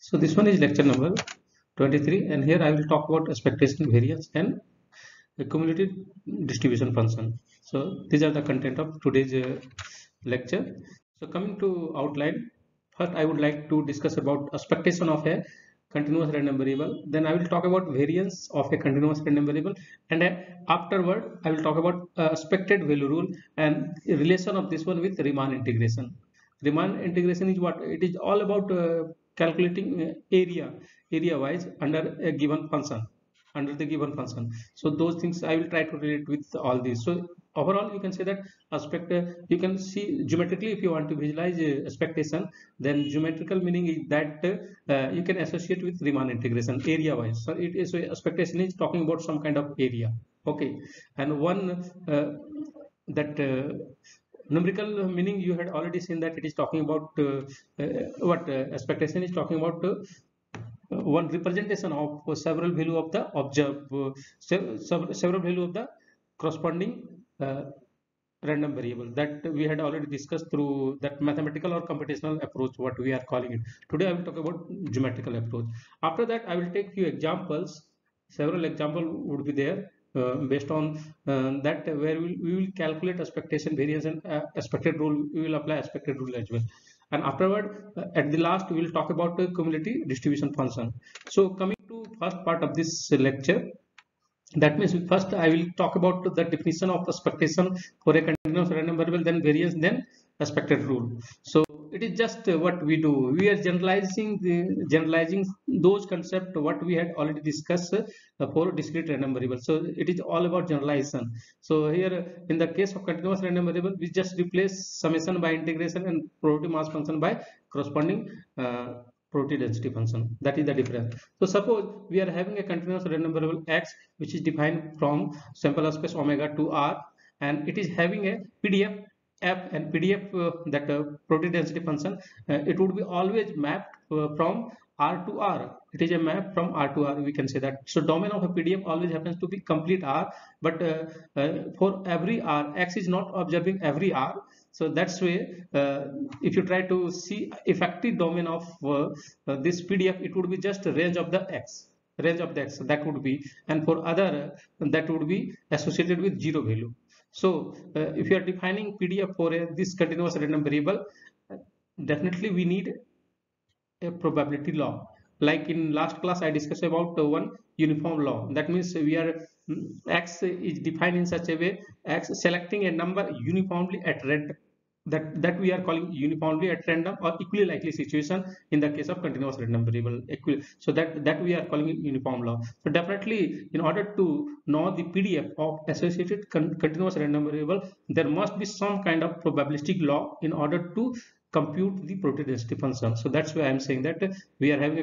So this one is lecture number 23, and here I will talk about expectation variance and a cumulative distribution function. So these are the content of today's lecture. So coming to outline, first I would like to discuss about expectation of a continuous random variable. Then I will talk about variance of a continuous random variable, and afterward I will talk about expected value rule and relation of this one with Riemann integration. Riemann integration is what it is all about, calculating area wise under a given function, under the given function. So those things I will try to relate with all these. So overall you can say that aspect, you can see geometrically if you want to visualize expectation, then geometrical meaning is that you can associate with Riemann integration area wise. So it is, so expectation is talking about some kind of area. Okay, and one that numerical meaning you had already seen that it is talking about what expectation is talking about one representation of several value of the observed several value of the corresponding uh, random variable that we had already discussed through that mathematical or computational approach, what we are calling it. Today I will talk about geometrical approach. After that I will take few examples. Several example would be there based on that where we will calculate expectation variance and expected rule. We will apply expected rule as well, and afterward at the last we will talk about the cumulative distribution function. So coming to first part of this lecture, that means first I will talk about the definition of expectation for a continuous random variable, then variance, then expected rule. So it is just what we do. We are generalizing those concepts what we had already discussed for discrete random variable. So it is all about generalization. So here in the case of continuous random variable, we just replace summation by integration and probability mass function by corresponding probability density function. That is the difference. So suppose we are having a continuous random variable x, which is defined from sample space omega to R, and it is having a PDF f, and PDF that probability density function, it would be always mapped from R to R. It is a map from R to R, we can say that. So domain of a PDF always happens to be complete R, but for every R, x is not observing every R. So that's way if you try to see effective domain of this PDF, it would be just range of the x, range of the x, that would be, and for other that would be associated with zero value. So if you are defining PDF for this continuous random variable, definitely we need a probability law. Like in last class I discussed about one uniform law. That means we are x is defined in such a way, x selecting a number uniformly at random, that we are calling uniformly at random or equally likely situation in the case of continuous random variable. So that we are calling it uniform law. So definitely in order to know the PDF of associated continuous random variable, there must be some kind of probabilistic law in order to compute the probability density function. So that's why I'm saying that we are having a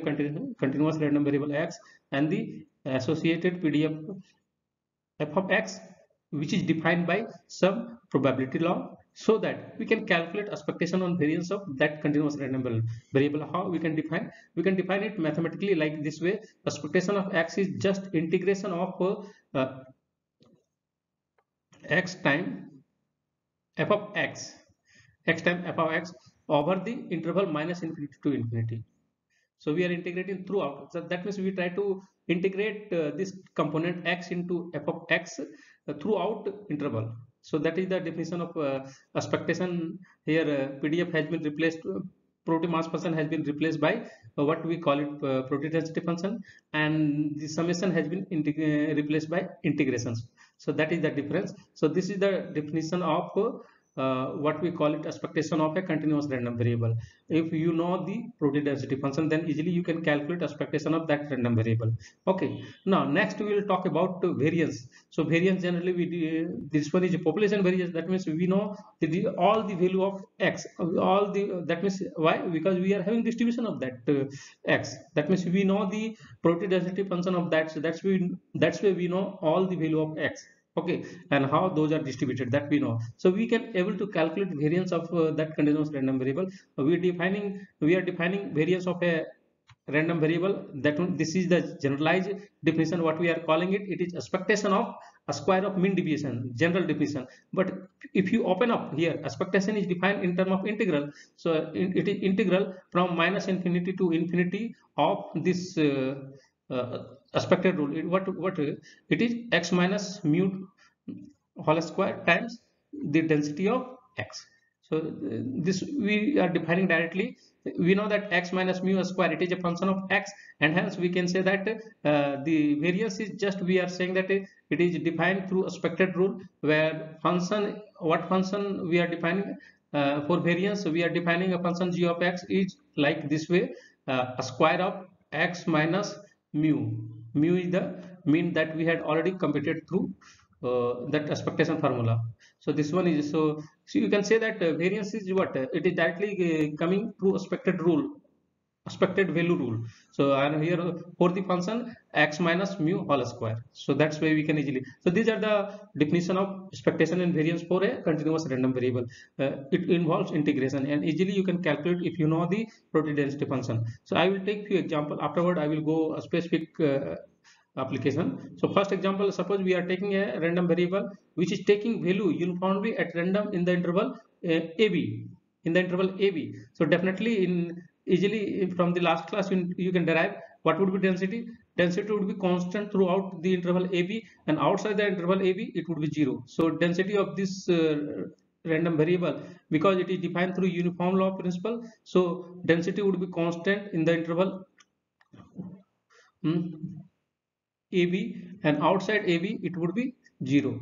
continuous random variable x and the associated PDF f of x, which is defined by some probability law, so that we can calculate expectation on variance of that continuous random variable. How we can define? We can define it mathematically like this way. Expectation of x is just integration of x time f of x, x time f of x over the interval minus infinity to infinity. So we are integrating throughout. So that means we try to integrate this component x into f of x throughout interval. So that is the definition of expectation. Here PDF has been replaced, probability mass function has been replaced by what we call it probability density function, and the summation has been replaced by integrations. So that is the difference. So this is the definition of what we call it expectation of a continuous random variable. If you know the probability density function, then easily you can calculate expectation of that random variable. Okay, now next we will talk about variance. So variance, generally this one is a population variance. That means we know all the value of x, all the, that means why? Because we are having distribution of that x. That means we know the probability density function of that. So that's why we know all the value of x. Okay, and how those are distributed, that we know. So we can able to calculate variance of that continuous random variable. We are defining variance of a random variable. That one, this is the generalized definition what we are calling it. It is expectation of a square of mean deviation, general definition. But if you open up here, expectation is defined in terms of integral. So it is integral from minus infinity to infinity of this expected rule. What it is x minus mu whole square times the density of x. So this we are defining directly. We know that x minus mu square, it is a function of x, and hence we can say that the variance is just, we are saying that it is defined through expected rule, where function, what function we are defining for variance, we are defining a function g of x is like this way, a square of x minus mu. Mu is the mean that we had already computed through that expectation formula. So this one is, so you can say that variance is what, it is directly coming through expected rule, expected value rule. So I am here for the function x minus mu whole square. So that's why we can easily, so these are the definition of expectation and variance for a continuous random variable. It involves integration, and easily you can calculate if you know the probability density function. So I will take few example, afterward I will go a specific application. So first example, suppose we are taking a random variable which is taking value uniformly at random in the interval AB, in the interval AB. So definitely in easily from the last class you can derive what would be density. Density would be constant throughout the interval AB, and outside the interval AB it would be 0. So density of this random variable, because it is defined through uniform law principle, so density would be constant in the interval AB, and outside AB it would be 0.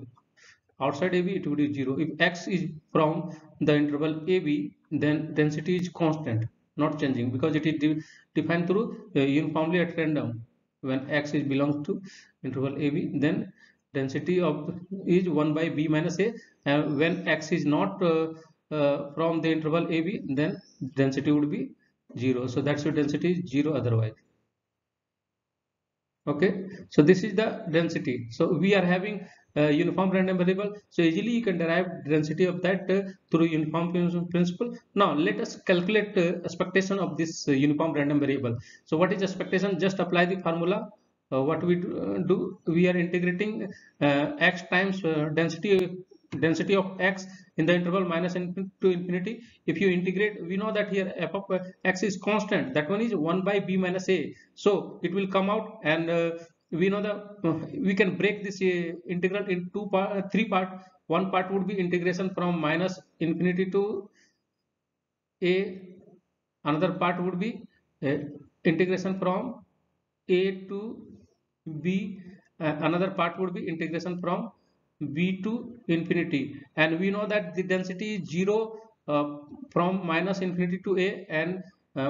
Outside AB it would be 0. If x is from the interval AB, then density is constant, not changing, because it is defined through uniformly at random. When x is belongs to interval AB, then density of is 1 by b minus a, and when x is not from the interval AB, then density would be 0. So that's why density is 0 otherwise. Okay, so this is the density. So we are having uniform random variable, so easily you can derive density of that through uniform principle. Now let us calculate expectation of this uniform random variable. So what is expectation? Just apply the formula. What we do, we are integrating x times density of x in the interval minus infinity to infinity. If you integrate, we know that here f of x is constant, that one is 1 by b minus a, so it will come out, and we know that we can break this integral in three part. One part would be integration from minus infinity to a, another part would be integration from a to b, another part would be integration from b to infinity, and we know that the density is 0 from minus infinity to a, and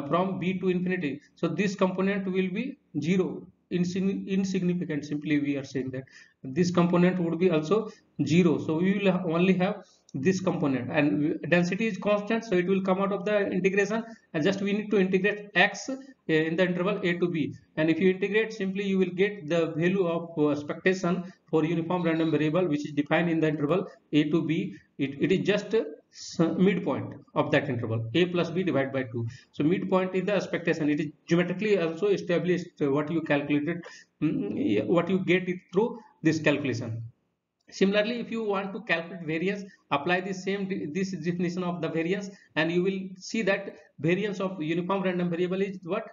from b to infinity. So this component will be 0, insignificant. Simply we are saying that this component would be also 0. So we will only have this component, and density is constant, so it will come out of the integration, and just we need to integrate x in the interval a to b, and if you integrate, simply you will get the value of expectation for uniform random variable, which is defined in the interval a to b. It is just midpoint of that interval, a plus b divided by 2. So midpoint is the expectation. It is geometrically also established what you calculated, what you get it through this calculation. Similarly, if you want to calculate variance, apply the same this definition of the variance, and you will see that variance of uniform random variable is what,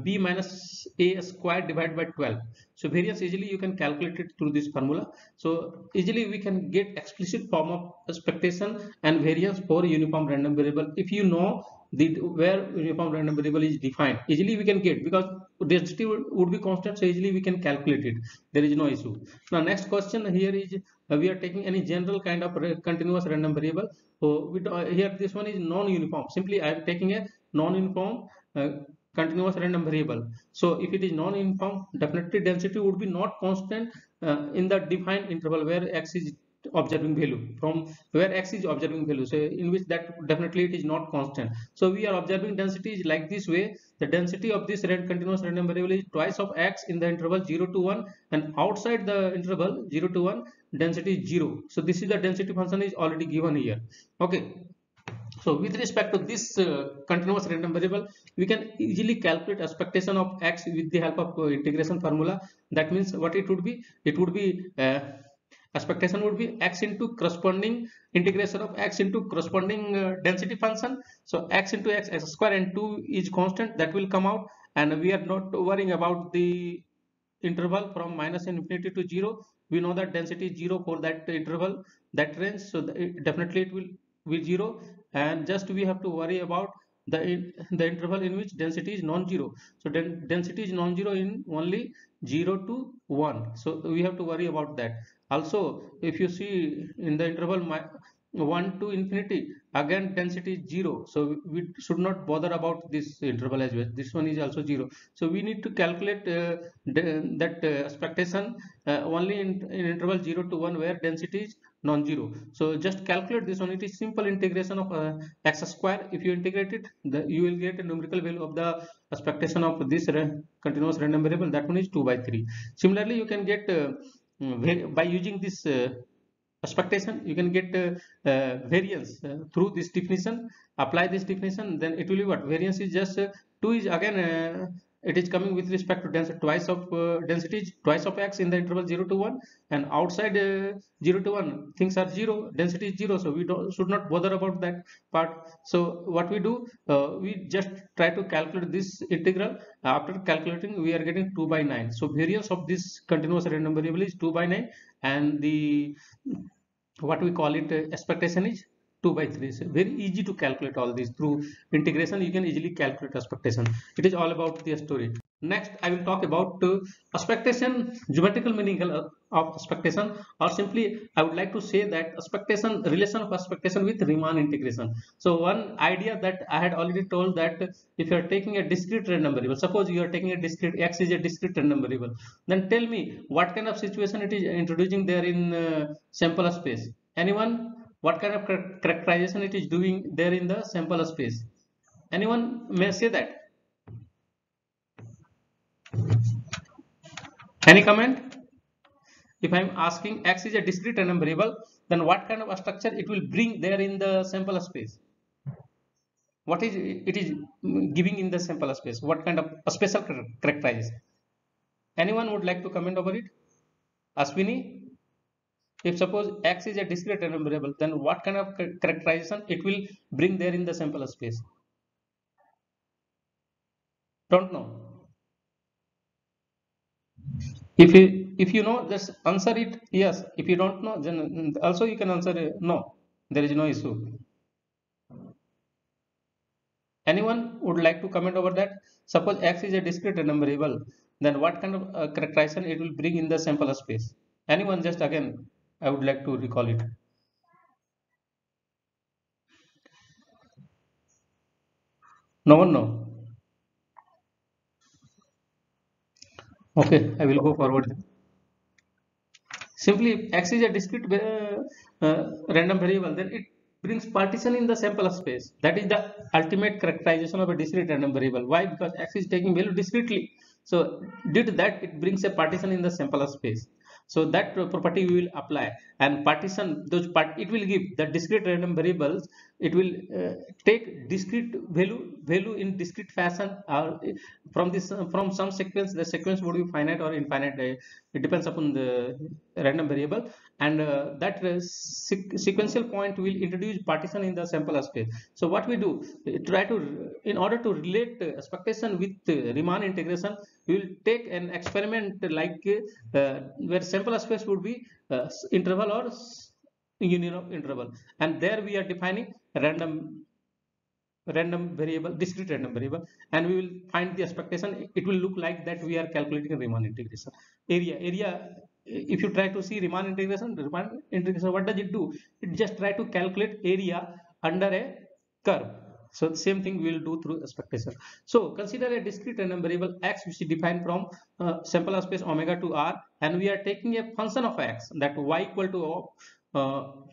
b minus a squared divided by 12. So variance easily you can calculate it through this formula. So easily we can get explicit form of expectation and variance for uniform random variable. If you know the where uniform random variable is defined, easily we can get, because density would be constant, so easily we can calculate it. There is no issue. Now next question here is, we are taking any general kind of continuous random variable. So here this one is non-uniform. Simply I am taking a non-uniform continuous random variable. So if it is non-uniform, definitely density would be not constant in the defined interval where x is observing value, from where x is observing value, so in which that definitely it is not constant. So we are observing density is like this way. The density of this continuous random variable is twice of x in the interval 0 to 1, and outside the interval 0 to 1 density is 0. So this is the density function is already given here. Okay, so with respect to this continuous random variable, we can easily calculate expectation of x with the help of integration formula. That means what it would be? It would be Expectation would be x into corresponding integration of x into corresponding density function. So x into x square and 2 is constant, that will come out, and we are not worrying about the interval from minus infinity to 0. We know that density is 0 for that interval, that range, so definitely it will be 0, and just we have to worry about the interval in which density is non-zero. So density is non-zero in only 0 to 1, so we have to worry about that. Also, if you see in the interval 1 to infinity, again density is 0, so we should not bother about this interval as well. This one is also 0, so we need to calculate that expectation only in interval 0 to 1 where density is non-zero. So just calculate this one. It is simple integration of x square. If you integrate it, you will get a numerical value of the expectation of this continuous random variable. That one is 2/3. Similarly, you can get by using this expectation, you can get variance through this definition. Apply this definition, then it will be what? Variance is just 2 is again it is coming with respect to density, twice of density is twice of x in the interval 0 to 1, and outside 0 to 1 things are 0, density is 0, so we should not bother about that part. So what we do, we just try to calculate this integral. After calculating, we are getting 2/9. So variance of this continuous random variable is 2/9, and the what we call it expectation is 2/3. So very easy to calculate all these through integration. You can easily calculate expectation. It is all about the story. Next, I will talk about expectation, geometrical meaning of expectation, or simply I would like to say that expectation, relation of expectation with Riemann integration. So one idea that I had already told, that if you are taking a discrete random variable, suppose you are taking a discrete x is a discrete random variable, then tell me what kind of situation it is introducing there in sample space. Anyone? What kind of characterization it is doing there in the sample space? Anyone may say that? Any comment? If I am asking x is a discrete random variable, then what kind of structure it will bring there in the sample space? What is it is giving in the sample space? What kind of a special characterization? Anyone would like to comment over it? Ashwini? If suppose x is a discrete random variable, then what kind of characterization it will bring there in the sample space? Don't know. If you know, just answer it yes. If you don't know, then also you can answer no. There is no issue. Anyone would like to comment over that? Suppose x is a discrete random variable, then what kind of characterization it will bring in the sample space? Anyone? Just again, I would like to recall it. No one know. Okay, I will go forward. Simply, if x is a discrete random variable, then it brings partition in the sample space. That is the ultimate characterization of a discrete random variable. Why? Because x is taking value discretely. So due to that, it brings a partition in the sample space. So that property we will apply, and partition those it will give the discrete random variables. It will take discrete value in discrete fashion, or from this from some sequence. The sequence would be finite or infinite. It depends upon the random variable, and that sequential point will introduce partition in the sample space. So what we do, try to, in order to relate expectation with Riemann integration, we will take an experiment like where sample space would be interval or union of interval, and there we are defining random variable, discrete random variable, and we will find the expectation. It will look like that we are calculating Riemann integration. Area, if you try to see Riemann integration, what does it do? It just try to calculate area under a curve. So the same thing we will do through expectation. So consider a discrete random variable x, which is defined from sample space omega to r, and we are taking a function of x, that y equal to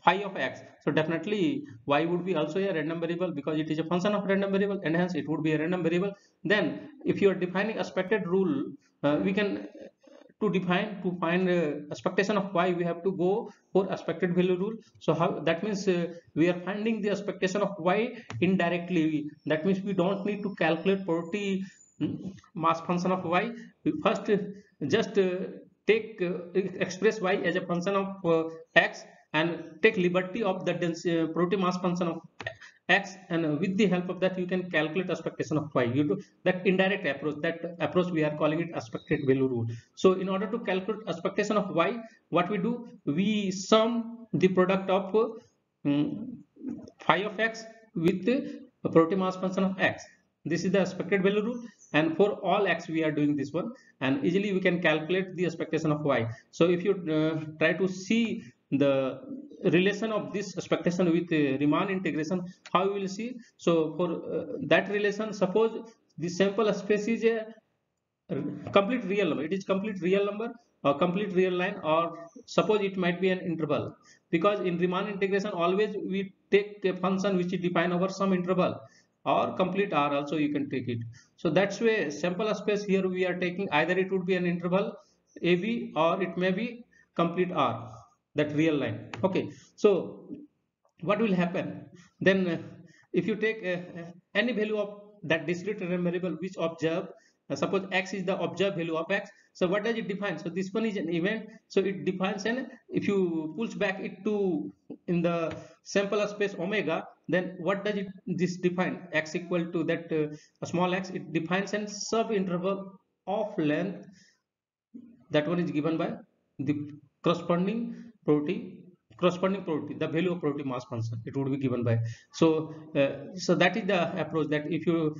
phi of x. So definitely y would be also a random variable, because it is a function of random variable, and hence it would be a random variable. Then if you are defining expected rule, we can to find expectation of y, we have to go for expected value rule. So how that means we are finding the expectation of y indirectly. That means we don't need to calculate property mass function of y. We first just take express y as a function of x and take liberty of the protein mass function of x, and with the help of that you can calculate expectation of y. You do that indirect approach, that approach we are calling it expected value rule. So in order to calculate expectation of y, what we do, we sum the product of phi of x with the protein mass function of x. This is the expected value rule, and for all x we are doing this one, and easily we can calculate the expectation of y. So if you try to see the relation of this expectation with Riemann integration, how you will see. So for that relation, suppose the sample space is a complete real number, it is complete real number or complete real line, or suppose it might be an interval, because in Riemann integration always we take a function which is defined over some interval, or complete R also you can take it. So that's why sample space here we are taking, either it would be an interval AB or it may be complete R, that real line. Okay, so what will happen then, if you take any value of that discrete random variable which observe, suppose x is the observed value of x, so what does it define? So this one is an event, so it defines an, if you pulls back it to in the sample space omega, then what does it this define? X equal to that small x, it defines an sub interval of length, that one is given by the corresponding probability, the value of probability mass function, it would be given by. So so that is the approach, that if you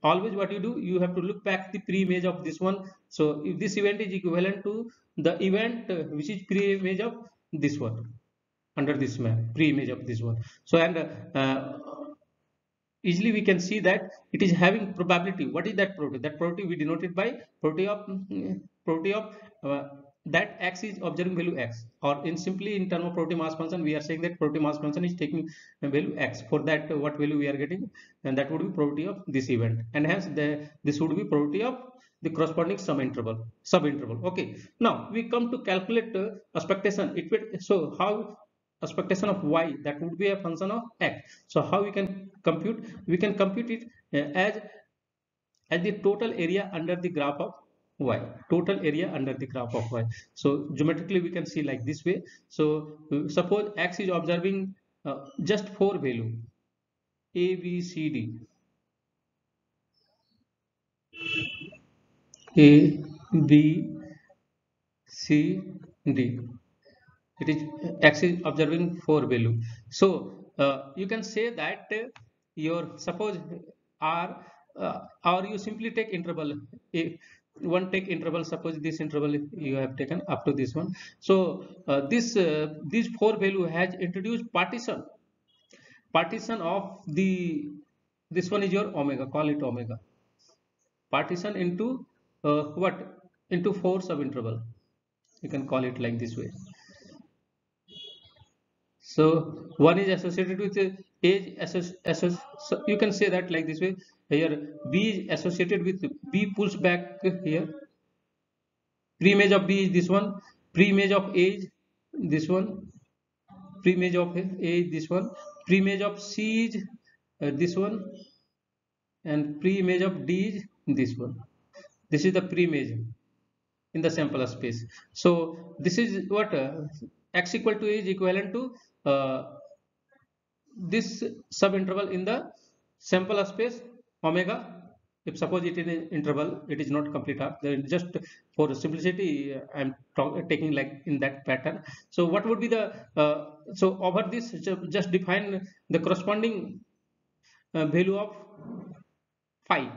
always what you do, you have to look back the pre-image of this one. So if this event is equivalent to the event which is pre-image of this one, under this map, pre-image of this one. So and easily we can see that it is having probability. What is that probability? That probability we denoted by probability of that x is observing value x, or in simply in terms of probability mass function we are saying that probability mass function is taking a value x. For that what value we are getting, and that would be probability of this event, and hence this would be probability of the corresponding sub interval. Okay, now we come to calculate expectation. It will, so how expectation of y, that would be a function of x. So how we can compute? We can compute it as the total area under the graph of y, total area under the graph of y. So geometrically we can see like this way. So suppose x is observing just 4 value a b c d, a b c d, it is x is observing 4 value. So you can say that your suppose r or you simply take interval, if one take interval, suppose this interval you have taken up to this one. So this 4 value has introduced partition of the, this one is your omega, call it omega, partition into what, into 4 sub interval, you can call it like this way. So one is associated with age, so you can say that like this way. Here b is associated with, b pulls back here, pre-image of b is this one, pre-image of age this one, pre-image of age this one, pre-image of c is this one, and pre-image of d is this one. This is the pre-image in the sample space. So this is what x equal to is equivalent to this subinterval in the sample space omega. If suppose it is an interval, it is not complete arc, then just for simplicity I am taking like in that pattern. So what would be the so over this just define the corresponding value of phi.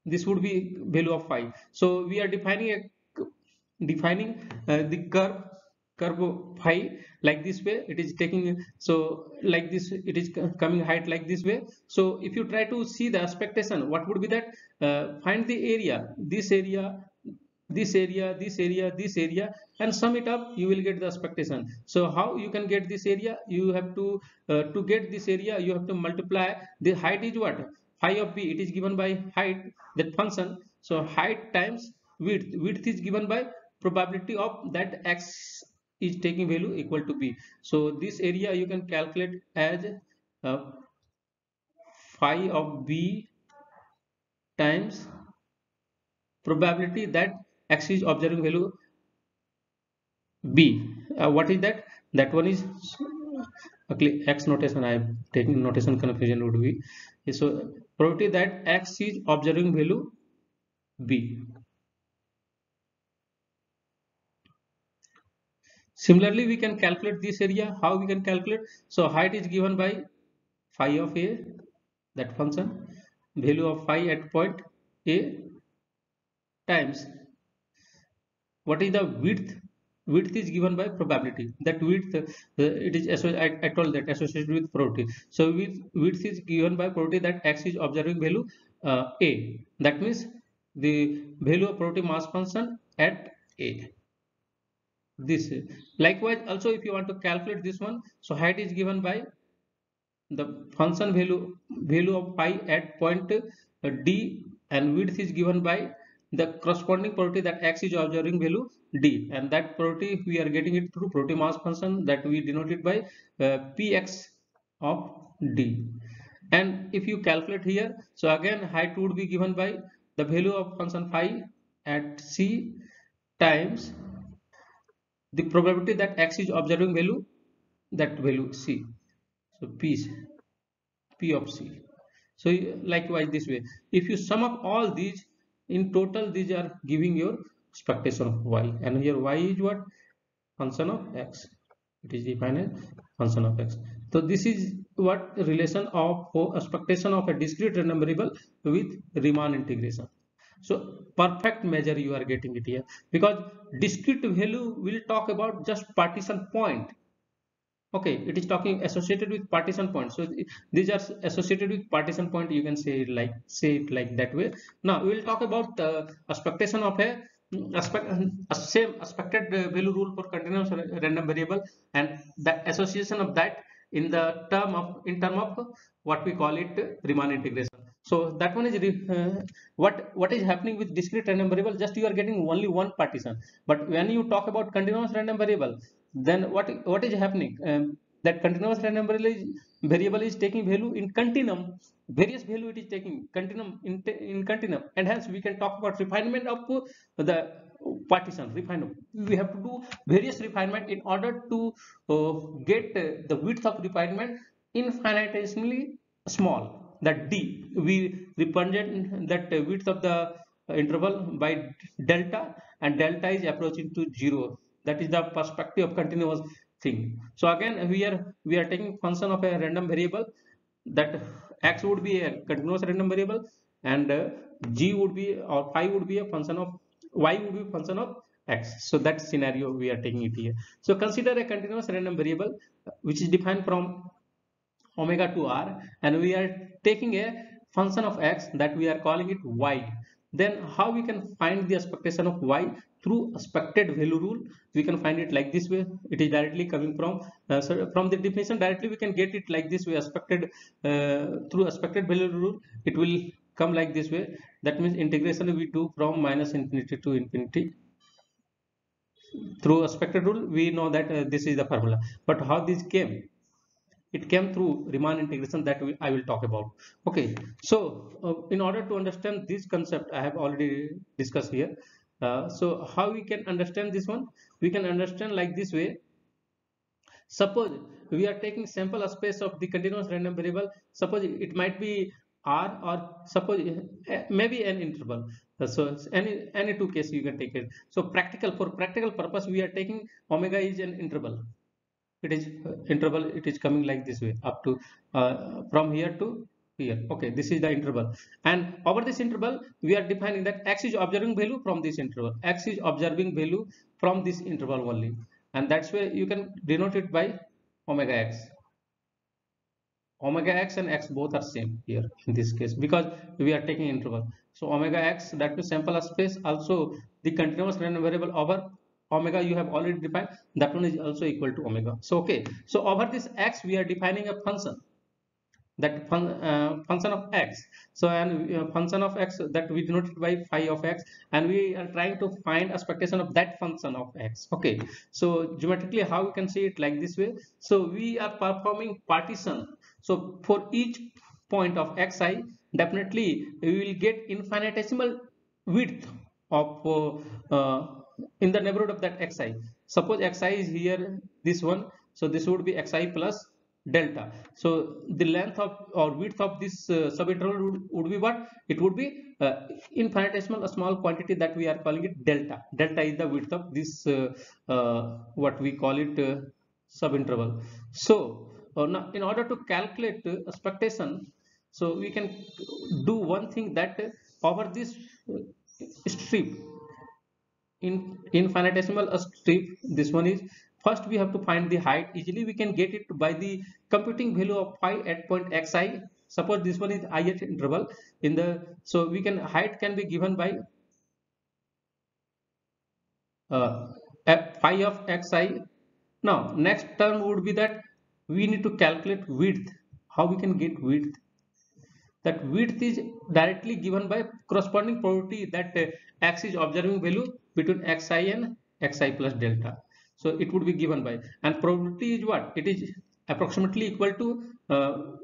This would be value of phi. So we are defining the curve phi like this way, it is taking, so like this it is coming height like this way. So if you try to see the expectation, what would be that, find the area, this area, this area, this area, this area, and sum it up, you will get the expectation. So how you can get this area? You have to get this area, you have to multiply the height is what, phi of b, it is given by height, that function. So height times width is given by probability of that x is taking value equal to b. So this area you can calculate as phi of b times probability that x is observing value B. What is that? That one is actually X notation. I am taking notation confusion would be. So probability that X is observing value B. Similarly, we can calculate this area. How we can calculate? So height is given by phi of A, that function, value of phi at point A times what is the width. Width is given by probability. That width it is I told that associated with probability. So width is given by probability that X is observing value A. That means the value of probability mass function at A. This likewise also if you want to calculate this one, so height is given by the function value of pi at point D, and width is given by the corresponding probability that X is observing value D, and that probability we are getting it through probability mass function that we denote it by Px of D. And if you calculate here, so again height would be given by the value of function phi at C times the probability that X is observing value, that value C. So P of C. So likewise this way, if you sum up all these, in total these are giving your expectation of Y, and here Y is what? Function of X. It is defined as function of X. So this is what relation of expectation of a discrete random variable with Riemann integration. So perfect measure you are getting it here, because discrete value will talk about just partition point. Okay, it is talking associated with partition point. So these are associated with partition point, you can say it like that way. Now we will talk about expectation of a same expected value rule for continuous random variable, and the association of that in the term of what we call it Riemann integration. So that one is what is happening with discrete random variable, just you are getting only one partition. But when you talk about continuous random variable, then what is happening, that continuous random variable is taking value in continuum, various value it is taking continuum in continuum, and hence we can talk about refinement of the partition. Refinement, we have to do various refinement in order to get the width of refinement infinitesimally small, that D we represent that width of the interval by delta, and delta is approaching to 0. That is the perspective of continuous thing. So again we are taking function of a random variable, that X would be a continuous random variable, and G would be, or phi would be a function of Y, would be a function of X. So that scenario we are taking it here. So consider a continuous random variable which is defined from omega to R, and we are taking a function of X that we are calling it Y. Then how we can find the expectation of Y? Through expected value rule. We can find it like this way. It is directly coming from so from the definition directly we can get it like this way. Expected through expected value rule, it will come like this way. That means integration we do from minus infinity to infinity. Through expected rule we know that this is the formula, but how this came? It came through Riemann integration that I will talk about. Okay, so in order to understand this concept I have already discussed here. So how we can understand this one? We can understand like this way. Suppose we are taking sample space of the continuous random variable. Suppose it might be R, or suppose maybe an interval. So any two cases you can take it. So for practical purpose we are taking omega is an interval. It is interval, it is coming like this way up to from here to here. Okay, this is the interval, and over this interval we are defining that X is observing value from this interval. X is observing value from this interval only, and that's why you can denote it by omega X. Omega X and X both are same here in this case, because we are taking interval. So omega X, that is sample space, also the continuous random variable over omega you have already defined, that one is also equal to omega. So okay, so over this X we are defining a function, that function of X. So and function of X that we denoted by phi of X, and we are trying to find expectation of that function of X. Okay, so geometrically how we can see it like this way. So we are performing partition. So for each point of Xi, definitely we will get infinitesimal width of in the neighborhood of that Xi. suppose xi is here, this one, so this would be xi plus delta. So the length of or width of this subinterval would be what? It would be infinitesimal, a small quantity that we are calling it delta. Delta is the width of this what we call it subinterval. So now in order to calculate expectation, so we can do one thing, that over this strip, in infinitesimal strip, this one is, first we have to find the height. Easily we can get it by the computing value of phi at point xi. Suppose this one is ith interval in the, so we can, height can be given by phi of xi. Now next term would be that we need to calculate width. How we can get width? That width is directly given by corresponding probability that x is observing value between xi and xi plus delta. So it would be given by, and probability is what? It is approximately equal to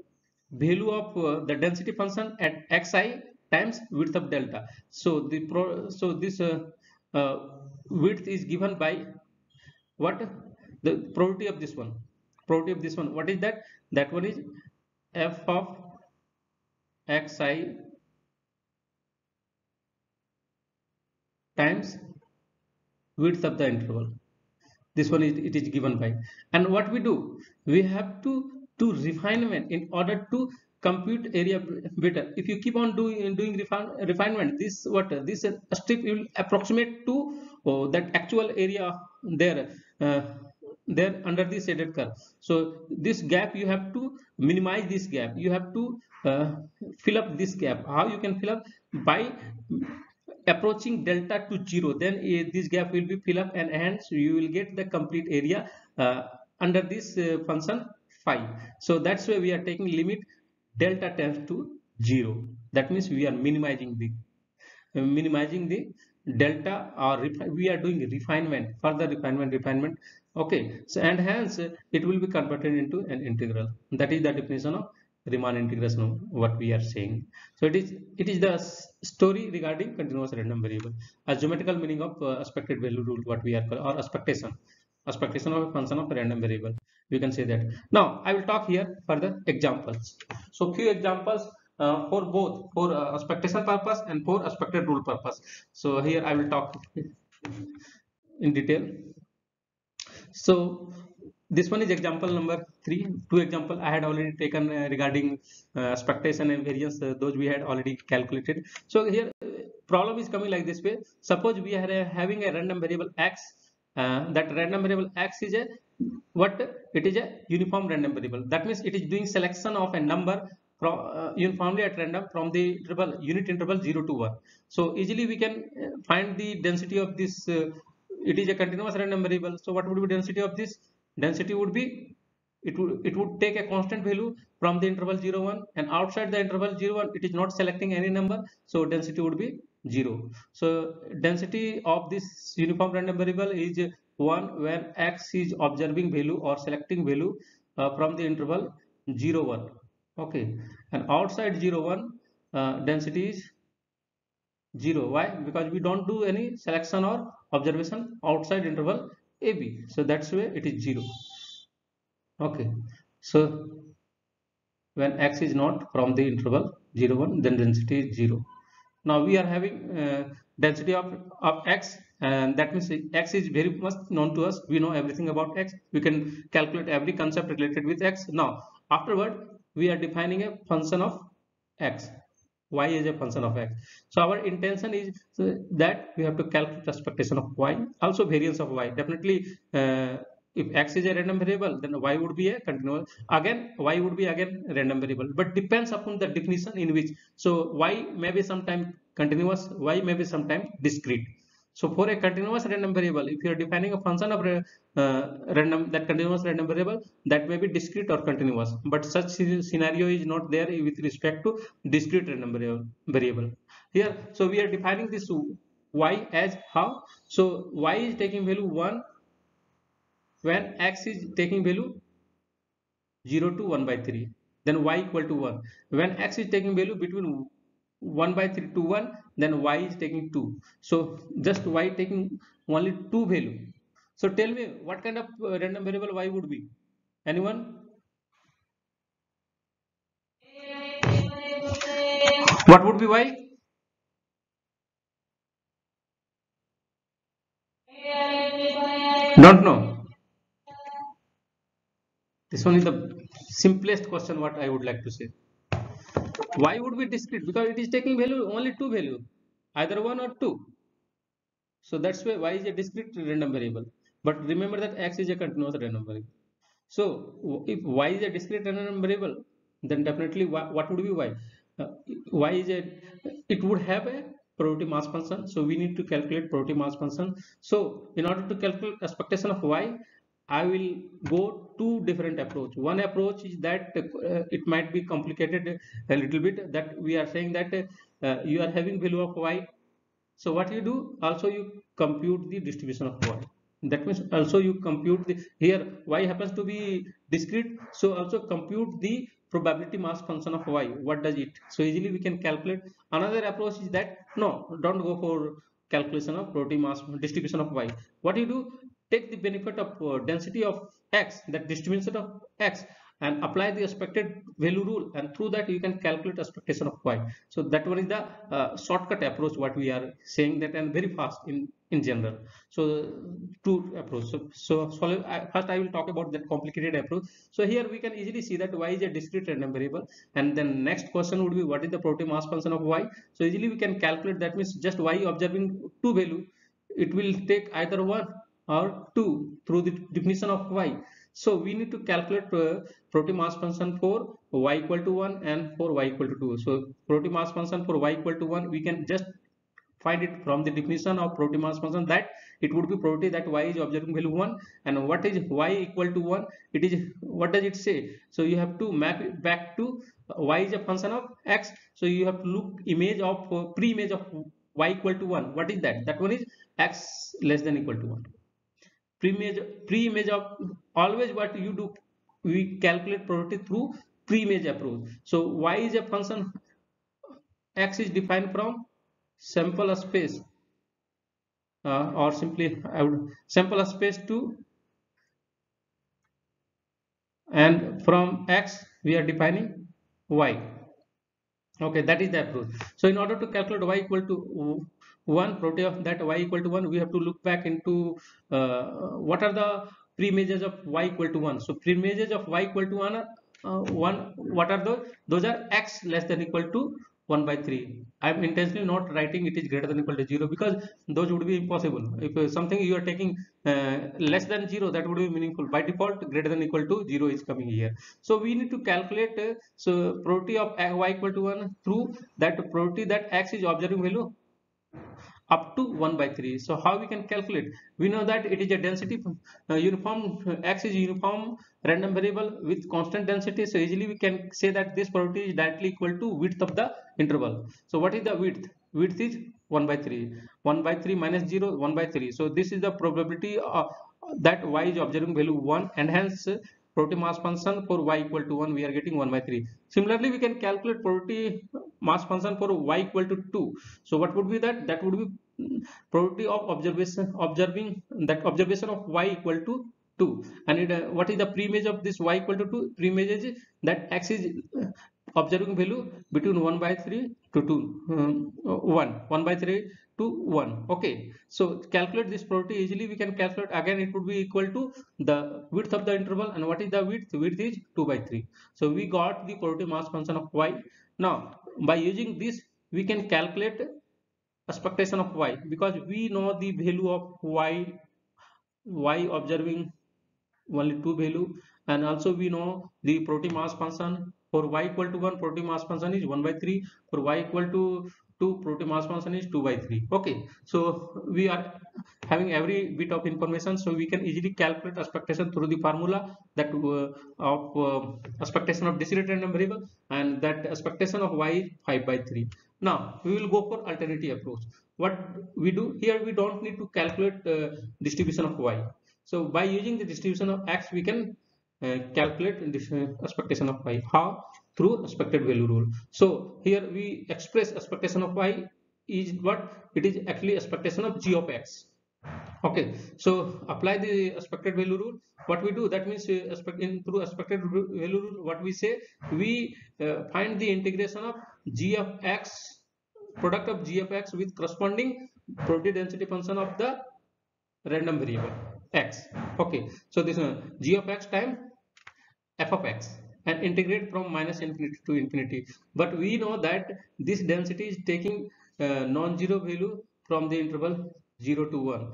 value of the density function at xi times width of delta. So this uh, width is given by what? The probability of this one. Probability of this one, what is that? That one is f of xi times width of the interval. This one is, it is given by, and what we do, we have to do refinement in order to compute area better. If you keep on doing refinement, this what this strip will approximate to that actual area there, uh, there under the shaded curve. So this gap you have to minimize. This gap you have to fill up this gap. How you can fill up? By approaching delta to 0, then this gap will be filled up, and hence you will get the complete area under this function phi. So that's why we are taking limit delta tends to 0. That means we are minimizing the delta, or we are doing refinement, further refinement. Okay, so and hence it will be converted into an integral. That is the definition of Riemann integration of what we are saying. So it is the story regarding continuous random variable, a geometrical meaning of expected value rule, what we are called, or expectation of a function of a random variable, you can say that. Now I will talk here further examples. So few examples for both, for expectation purpose and for expected rule purpose. So here I will talk in detail. So this one is example number 3. Two example I had already taken regarding expectation and variance, those we had already calculated. So here problem is coming like this way. Suppose we are having a random variable x, that random variable x is a what? It is a uniform random variable. That means it is doing selection of a number from uniformly at random from the interval, unit interval 0 to 1. So easily we can find the density of this. It is a continuous random variable. So what would be density of this? Density would be, it would take a constant value from the interval 0 1, and outside the interval 0 1 it is not selecting any number, so density would be 0. So density of this uniform random variable is 1 when x is observing value or selecting value from the interval 0 1. Okay, and outside 0 1 density is 0. Why? Because we don't do any selection or observation outside interval ab, so that's why it is 0. Okay, so when x is not from the interval 0 1, then density is 0. Now we are having density of x, and that means x is very much known to us. We know everything about x. We can calculate every concept related with x. Now afterward we are defining a function of x. Y is a function of x. So our intention is that we have to calculate expectation of y, also variance of y. Definitely if x is a random variable, then y would be a continuous, again y would be again random variable, but depends upon the definition in which. So y may be sometime continuous, y may be sometime discrete. So for a continuous random variable, if you are defining a function of random, that continuous random variable, that may be discrete or continuous, but such scenario is not there with respect to discrete random variable here. So we are defining this y as how? So y is taking value 1 when x is taking value 0 to 1 by 3, then y equal to 1. When x is taking value between 1 by 3 to 1, then y is taking 2. So just y taking only 2 value. So tell me what kind of random variable y would be? Anyone? What would be y? Don't know. This one is the simplest question what I would like to say. Y would be discrete because it is taking value only two value, either one or two. So that's why y is a discrete random variable. But remember that x is a continuous random variable. So if y is a discrete random variable, then definitely what would be y? Y is a, it would have a probability mass function. So we need to calculate probability mass function. So in order to calculate expectation of y, I will go two different approach. One approach is that it might be complicated a little bit. That we are saying that you are having value of y. So what you do? Also you compute the distribution of y. That means also you compute the, here y happens to be discrete, so also compute the probability mass function of y. What does it? So easily we can calculate. Another approach is that no, don't go for calculation of probability mass distribution of y. What you do? Take the benefit of density of x, that distribution of x, and apply the expected value rule, and through that you can calculate expectation of y. So that one is the shortcut approach what we are saying, that, and very fast in general. So two approach. First I will talk about that complicated approach. So here we can easily see that y is a discrete random variable, and then next question would be what is the probability mass function of y. So easily we can calculate, that means just y observing two value, it will take either one or two through the definition of y. So we need to calculate probability mass function for y equal to 1 and for y equal to 2. So probability mass function for y equal to 1, we can just find it from the definition of probability mass function, that it would be probability that y is observing value 1. And what is y equal to 1? It is, what does it say? So you have to map it back to y is a function of x. So you have to look image of pre-image of y equal to 1. What is that? That one is x less than equal to 1. Pre-image of, always what you do, we calculate probability through pre-image approach. So y is a function, x is defined from sample space, or simply I would sample space 2, and from x we are defining y. Okay, that is the approach. So in order to calculate y equal to 1, probability of that y equal to 1, we have to look back into what are the pre-images of y equal to 1. So pre-images of y equal to 1 1, what are those? Those are x less than equal to 1 by 3. I am intentionally not writing it is greater than equal to 0, because those would be impossible. If something you are taking less than 0, that would be meaningful. By default, greater than equal to 0 is coming here. So we need to calculate so probability of y equal to 1 through that probability that x is observing value up to 1 by 3. So how we can calculate? We know that it is a density uniform, x is uniform random variable with constant density. So easily we can say that this probability is directly equal to width of the interval. So what is the width? Width is 1 by 3. 1 by 3 minus 0, 1 by 3. So this is the probability that y is observing value 1, and hence probability mass function for y equal to 1, we are getting 1 by 3. Similarly, we can calculate probability mass function for y equal to 2. So what would be that? That would be probability of observing that observation of y equal to 2. And it, what is the pre-image of this y equal to 2? Pre-image is that x is observing value between 1 by 3 to 2, 1 by 3 to 1. Okay, so calculate this probability easily. We can calculate again, it would be equal to the width of the interval. And what is the width? Width is 2 by 3. So we got the probability mass function of y. Now by using this, we can calculate expectation of y, because we know the value of y observing only two value, and also we know the probability mass function for y equal to 1, probability mass function is 1 by 3. For y equal to 2, probability mass function is 2 by 3. Okay, so we are having every bit of information, so we can easily calculate expectation through the formula that of expectation of discrete random variable, and that expectation of y is 5 by 3. Now we will go for alternative approach. What we do here, we don't need to calculate distribution of y. So by using the distribution of x, we can calculate this expectation of y. How? Through expected value rule. So here we express expectation of y is what? It is actually expectation of g of x. Okay, so apply the expected value rule. What we do, that means through expected value rule, what we say, we find the integration of g of x, product of g of x with corresponding probability density function of the random variable x. Okay, so this g of x time f of x and integrate from minus infinity to infinity. But we know that this density is taking non-zero value from the interval 0 to 1.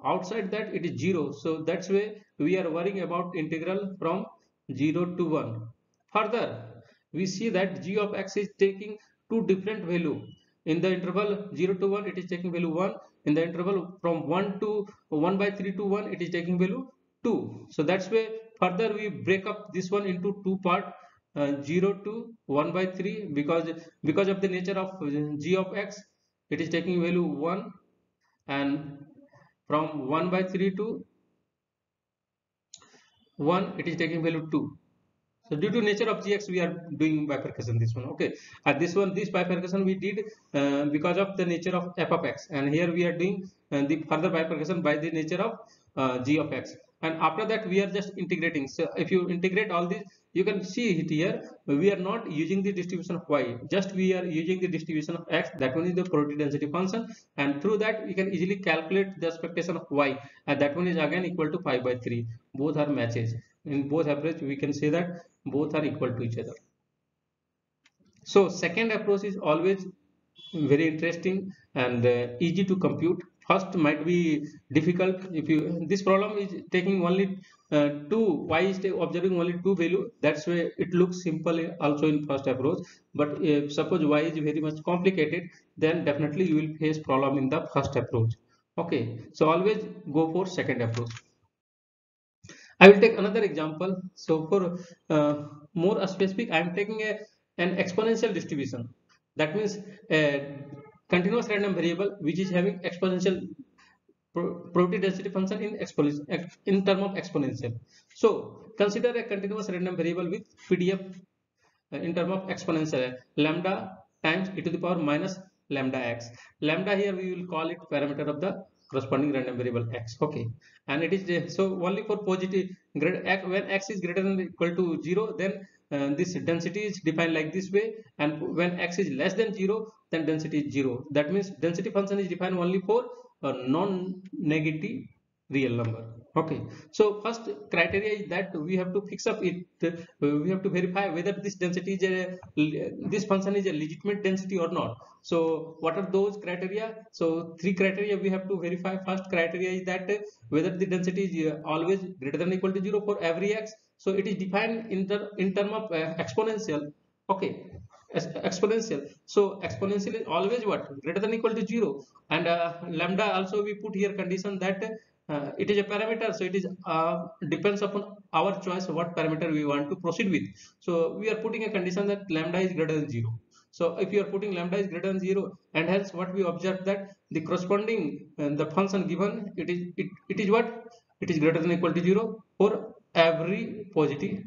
Outside that it is 0. So that's why we are worrying about integral from 0 to 1. Further, we see that g of x is taking two different value. In the interval 0 to 1, it is taking value 1. In the interval from 1 to 1 by 3 to 1, it is taking value 2. So that's why further we break up this one into two part, 0 to 1 by 3, because of the nature of g of x, it is taking value 1, and from 1 by 3 to 1 it is taking value 2. So due to nature of gx, we are doing bifurcation this one. Okay, this bifurcation we did because of the nature of f of x, and here we are doing the further bifurcation by the nature of g of x, and after that we are just integrating. So if you integrate all these, you can see it here, we are not using the distribution of y, just we are using the distribution of x, that one is the probability density function, and through that we can easily calculate the expectation of y, and that one is again equal to 5 by 3. Both are matches. In both approach we can say that both are equal to each other. So second approach is always very interesting and easy to compute. First might be difficult. If you, this problem is taking only two, y is observing only two value, that's why it looks simple also in first approach. But if suppose y is very much complicated, then definitely you will face problem in the first approach. Okay, so always go for second approach. I will take another example. So for more specific, I am taking an exponential distribution. That means a continuous random variable which is having exponential probability density function in exponential, in term of exponential. So consider a continuous random variable with PDF in term of exponential lambda times e to the power minus lambda x. Lambda here we will call it parameter of the corresponding random variable x. Okay, and it is so only for positive when x is greater than or equal to 0, then this density is defined like this way, and when x is less than 0, then density is 0. That means density function is defined only for a non-negative real number. Okay, so first criteria is that we have to fix up it, we have to verify whether this density is this function is a legitimate density or not. So what are those criteria? So three criteria we have to verify. First criteria is that whether the density is always greater than or equal to 0 for every x. So it is defined in term of exponential. Okay, exponential. So exponential is always what, greater than or equal to 0, and lambda also we put here condition that it is a parameter, so it is depends upon our choice what parameter we want to proceed with. So we are putting a condition that lambda is greater than 0. So if you are putting lambda is greater than 0, and hence what we observe that the corresponding the function given, it is what, it is greater than or equal to 0 for every positive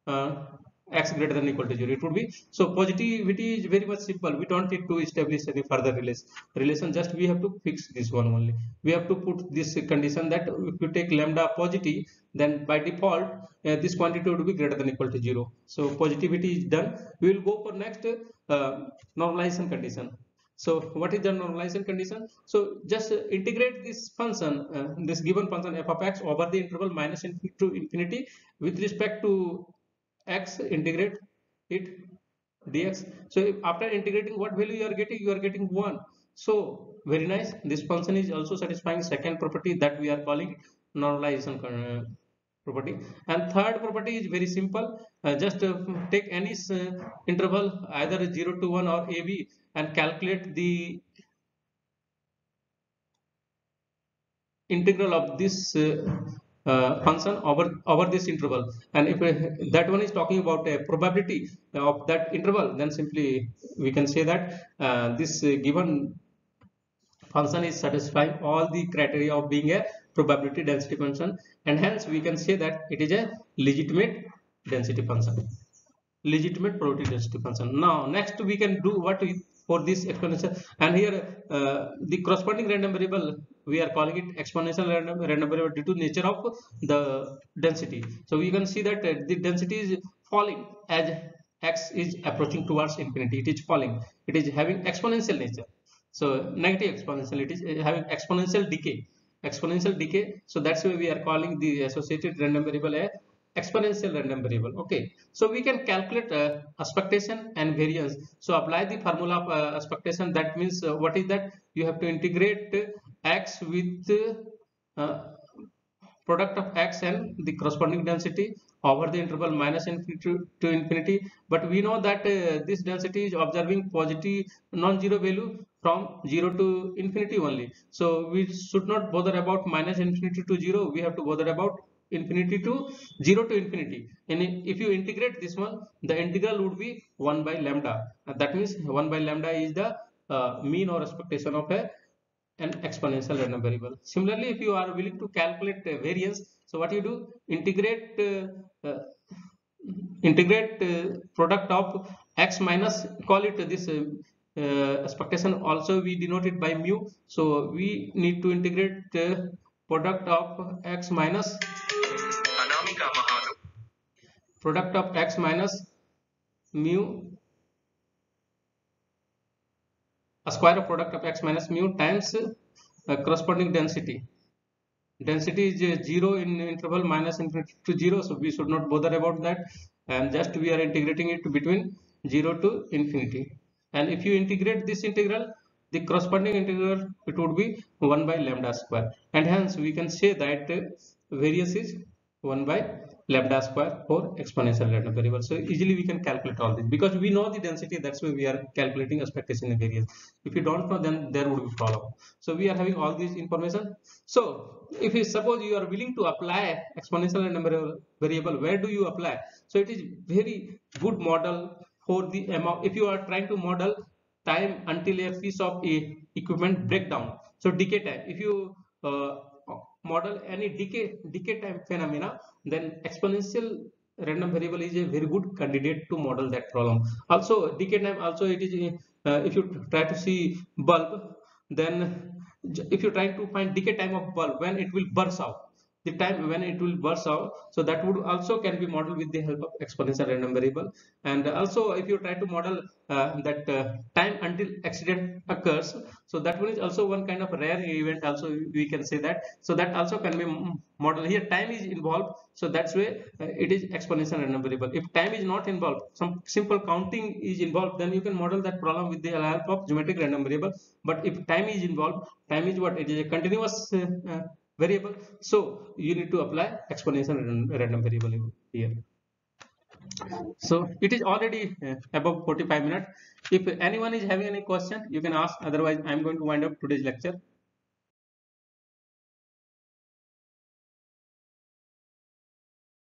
uh, x greater than or equal to 0. It would be, so positivity is very much simple, we don't need to establish any further relation, just we have to fix this one only. We have to put this condition that if you take lambda positive, then by default this quantity would be greater than or equal to 0. So positivity is done. We will go for next normalization condition. So what is the normalization condition? So just integrate this function, this given function f of x over the interval minus infinity to infinity with respect to x, integrate it dx. So if after integrating, what value you are getting? You are getting 1. So very nice, this function is also satisfying second property that we are calling normalization property. And third property is very simple, just take any interval either 0 to 1 or ab and calculate the integral of this function over this interval. And if that one is talking about a probability of that interval, then simply we can say that this given function is satisfying all the criteria of being a probability density function, and hence we can say that it is a legitimate density function, legitimate probability density function. Now next we can do what for this exponential, and here the corresponding random variable we are calling it exponential random variable due to nature of the density. So we can see that the density is falling as x is approaching towards infinity. It is falling, it is having exponential nature. So negative exponential, it is having exponential decay. So that's why we are calling the associated random variable a exponential random variable. Okay, so we can calculate expectation and variance. So apply the formula of expectation. That means what is that? You have to integrate x with uh, product of x and the corresponding density over the interval minus infinity to infinity. But we know that this density is observing positive non-zero value from 0 to infinity only. So we should not bother about minus infinity to 0. We have to bother about infinity to 0 to infinity. And if you integrate this one, the integral would be 1 by lambda. That means 1 by lambda is the mean or expectation of an exponential random variable. Similarly, if you are willing to calculate variance, so what you do? Integrate product of x minus, call it this expectation also we denote it by mu. So we need to integrate product of x minus mu, a square of product of x minus mu times corresponding density. Density is 0 in interval minus infinity to 0, so we should not bother about that, and just we are integrating it between 0 to infinity. And if you integrate this integral, the corresponding integral, it would be 1 by lambda square, and hence we can say that variance is 1 by lambda square for exponential random variable. So easily we can calculate all this because we know the density. That's why we are calculating expectation and variance. If you don't know, then there would be problem. So we are having all this information. So if you suppose you are willing to apply exponential random variable, where do you apply? So it is very good model for the amount. If you are trying to model time until a piece of equipment breakdown, so decay time, if you model any decay time phenomena, then exponential random variable is a very good candidate to model that problem. Also decay time, also it is if you try to see bulb, then if you try to find decay time of bulb when it will burst out, the time when it will burst out, so that would also can be modeled with the help of exponential random variable. And also if you try to model that time until accident occurs, so that one is also one kind of rare event also we can say that. So that also can be modeled. Here time is involved, so that's why it is exponential random variable. If time is not involved, some simple counting is involved, then you can model that problem with the help of geometric random variable. But if time is involved, time is what? It is a continuous variable, so you need to apply exponential random variable here. So it is already above 45 minutes. If anyone is having any question, you can ask. Otherwise, I am going to wind up today's lecture.